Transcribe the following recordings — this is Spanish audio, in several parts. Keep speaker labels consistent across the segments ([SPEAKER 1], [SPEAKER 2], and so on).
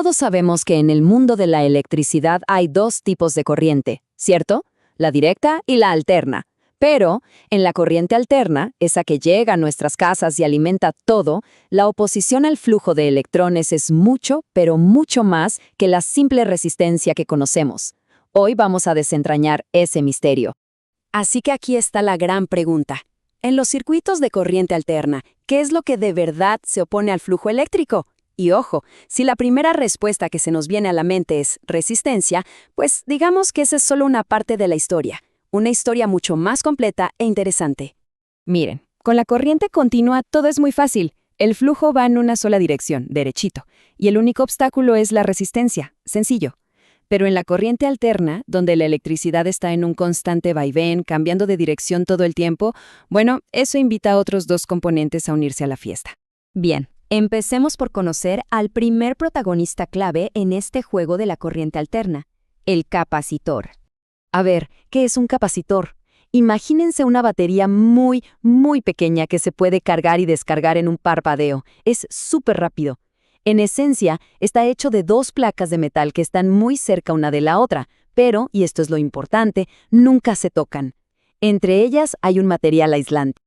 [SPEAKER 1] Todos sabemos que en el mundo de la electricidad hay dos tipos de corriente, ¿cierto? La directa y la alterna. Pero, en la corriente alterna, esa que llega a nuestras casas y alimenta todo, la oposición al flujo de electrones es mucho, pero mucho más que la simple resistencia que conocemos. Hoy vamos a desentrañar ese misterio. Así que aquí está la gran pregunta. En los circuitos de corriente alterna, ¿qué es lo que de verdad se opone al flujo eléctrico? Y ojo, si la primera respuesta que se nos viene a la mente es resistencia, pues digamos que esa es solo una parte de la historia. Una historia mucho más completa e interesante. Miren, con la corriente continua todo es muy fácil. El flujo va en una sola dirección, derechito, y el único obstáculo es la resistencia, sencillo. Pero en la corriente alterna, donde la electricidad está en un constante vaivén, cambiando de dirección todo el tiempo, bueno, eso invita a otros dos componentes a unirse a la fiesta. Bien, empecemos por conocer al primer protagonista clave en este juego de la corriente alterna, el capacitor. A ver, ¿qué es un capacitor? Imagínense una batería muy, muy pequeña que se puede cargar y descargar en un parpadeo. Es súper rápido. En esencia, está hecho de dos placas de metal que están muy cerca una de la otra, pero, y esto es lo importante, nunca se tocan. Entre ellas hay un material aislante.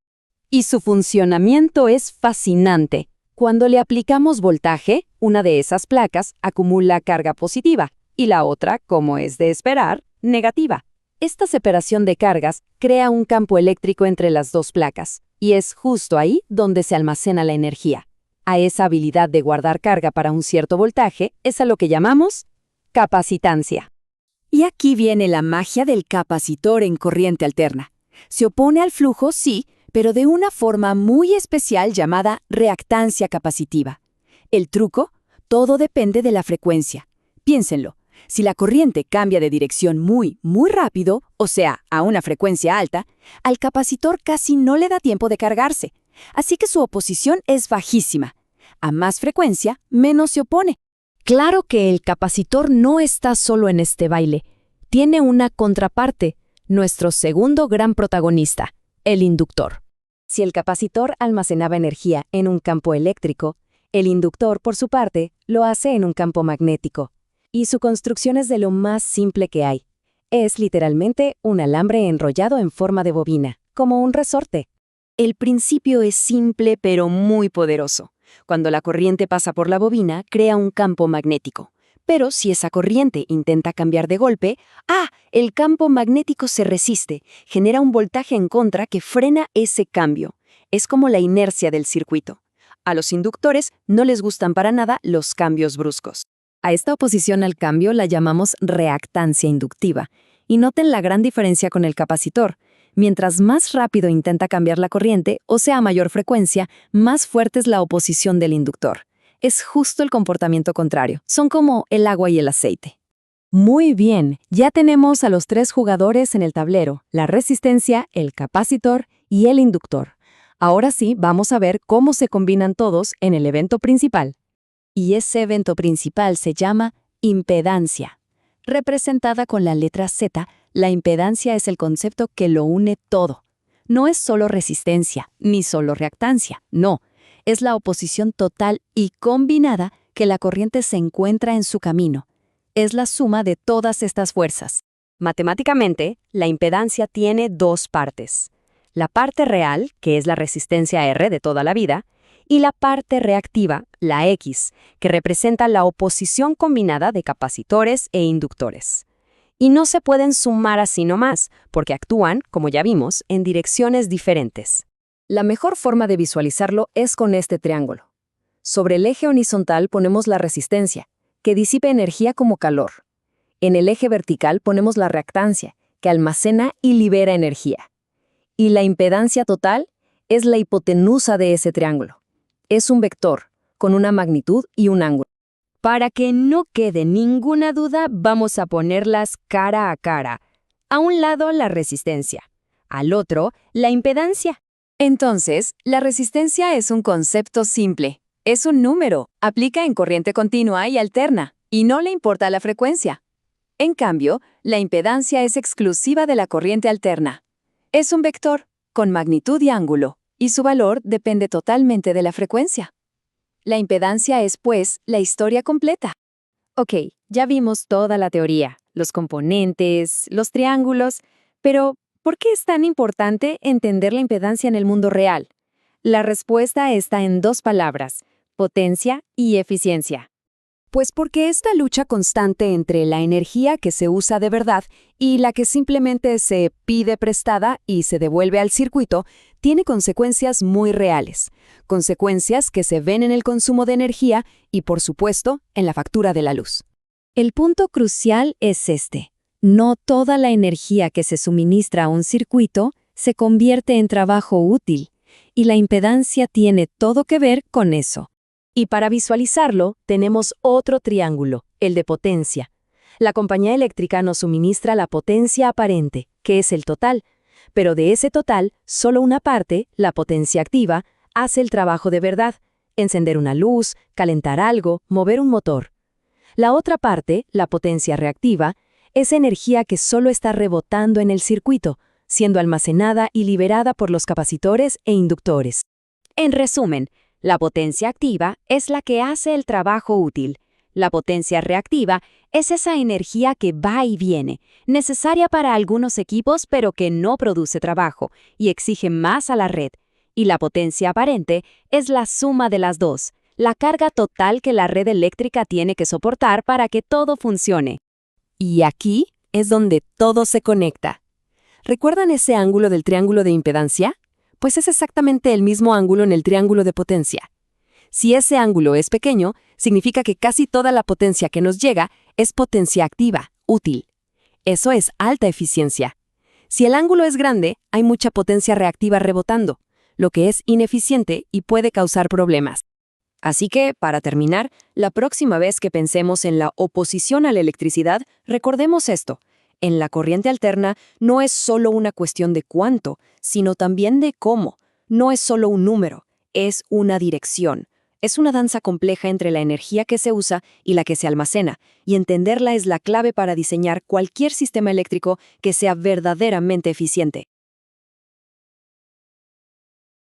[SPEAKER 1] Y su funcionamiento es fascinante. Cuando le aplicamos voltaje, una de esas placas acumula carga positiva y la otra, como es de esperar, negativa. Esta separación de cargas crea un campo eléctrico entre las dos placas, y es justo ahí donde se almacena la energía. A esa habilidad de guardar carga para un cierto voltaje es a lo que llamamos capacitancia. Y aquí viene la magia del capacitor en corriente alterna. Se opone al flujo, sí, pero de una forma muy especial llamada reactancia capacitiva. El truco, todo depende de la frecuencia. Piénsenlo. Si la corriente cambia de dirección muy, muy rápido, o sea, a una frecuencia alta, al capacitor casi no le da tiempo de cargarse. Así que su oposición es bajísima. A más frecuencia, menos se opone. Claro que el capacitor no está solo en este baile. Tiene una contraparte, nuestro segundo gran protagonista, el inductor. Si el capacitor almacenaba energía en un campo eléctrico, el inductor, por su parte, lo hace en un campo magnético. Y su construcción es de lo más simple que hay. Es literalmente un alambre enrollado en forma de bobina, como un resorte. El principio es simple pero muy poderoso. Cuando la corriente pasa por la bobina, crea un campo magnético. Pero si esa corriente intenta cambiar de golpe, el campo magnético se resiste, genera un voltaje en contra que frena ese cambio. Es como la inercia del circuito. A los inductores no les gustan para nada los cambios bruscos. A esta oposición al cambio la llamamos reactancia inductiva. Y noten la gran diferencia con el capacitor. Mientras más rápido intenta cambiar la corriente, o sea a mayor frecuencia, más fuerte es la oposición del inductor. Es justo el comportamiento contrario. Son como el agua y el aceite. Muy bien, ya tenemos a los tres jugadores en el tablero, la resistencia, el capacitor y el inductor. Ahora sí, vamos a ver cómo se combinan todos en el evento principal. Y ese evento principal se llama impedancia. Representada con la letra Z, la impedancia es el concepto que lo une todo. No es solo resistencia, ni solo reactancia, no. Es la oposición total y combinada que la corriente se encuentra en su camino. Es la suma de todas estas fuerzas. Matemáticamente, la impedancia tiene dos partes. La parte real, que es la resistencia R de toda la vida, y la parte reactiva, la X, que representa la oposición combinada de capacitores e inductores. Y no se pueden sumar así nomás, porque actúan, como ya vimos, en direcciones diferentes. La mejor forma de visualizarlo es con este triángulo. Sobre el eje horizontal ponemos la resistencia, que disipa energía como calor. En el eje vertical ponemos la reactancia, que almacena y libera energía. Y la impedancia total es la hipotenusa de ese triángulo. Es un vector, con una magnitud y un ángulo. Para que no quede ninguna duda, vamos a ponerlas cara a cara. A un lado la resistencia, al otro la impedancia. Entonces, la resistencia es un concepto simple. Es un número, aplica en corriente continua y alterna, y no le importa la frecuencia. En cambio, la impedancia es exclusiva de la corriente alterna. Es un vector, con magnitud y ángulo, y su valor depende totalmente de la frecuencia. La impedancia es, pues, la historia completa. Ok, ya vimos toda la teoría, los componentes, los triángulos, pero ¿por qué es tan importante entender la impedancia en el mundo real? La respuesta está en dos palabras: potencia y eficiencia. Pues porque esta lucha constante entre la energía que se usa de verdad y la que simplemente se pide prestada y se devuelve al circuito tiene consecuencias muy reales, consecuencias que se ven en el consumo de energía y, por supuesto, en la factura de la luz. El punto crucial es este: no toda la energía que se suministra a un circuito se convierte en trabajo útil, y la impedancia tiene todo que ver con eso. Y para visualizarlo, tenemos otro triángulo, el de potencia. La compañía eléctrica nos suministra la potencia aparente, que es el total, pero de ese total, solo una parte, la potencia activa, hace el trabajo de verdad: encender una luz, calentar algo, mover un motor. La otra parte, la potencia reactiva, es energía que solo está rebotando en el circuito, siendo almacenada y liberada por los capacitores e inductores. En resumen, la potencia activa es la que hace el trabajo útil. La potencia reactiva es esa energía que va y viene, necesaria para algunos equipos pero que no produce trabajo y exige más a la red. Y la potencia aparente es la suma de las dos, la carga total que la red eléctrica tiene que soportar para que todo funcione. Y aquí es donde todo se conecta. ¿Recuerdan ese ángulo del triángulo de impedancia? Pues es exactamente el mismo ángulo en el triángulo de potencia. Si ese ángulo es pequeño, significa que casi toda la potencia que nos llega es potencia activa, útil. Eso es alta eficiencia. Si el ángulo es grande, hay mucha potencia reactiva rebotando, lo que es ineficiente y puede causar problemas. Así que, para terminar, la próxima vez que pensemos en la oposición a la electricidad, recordemos esto: en la corriente alterna no es solo una cuestión de cuánto, sino también de cómo. No es solo un número, es una dirección. Es una danza compleja entre la energía que se usa y la que se almacena, y entenderla es la clave para diseñar cualquier sistema eléctrico que sea verdaderamente eficiente.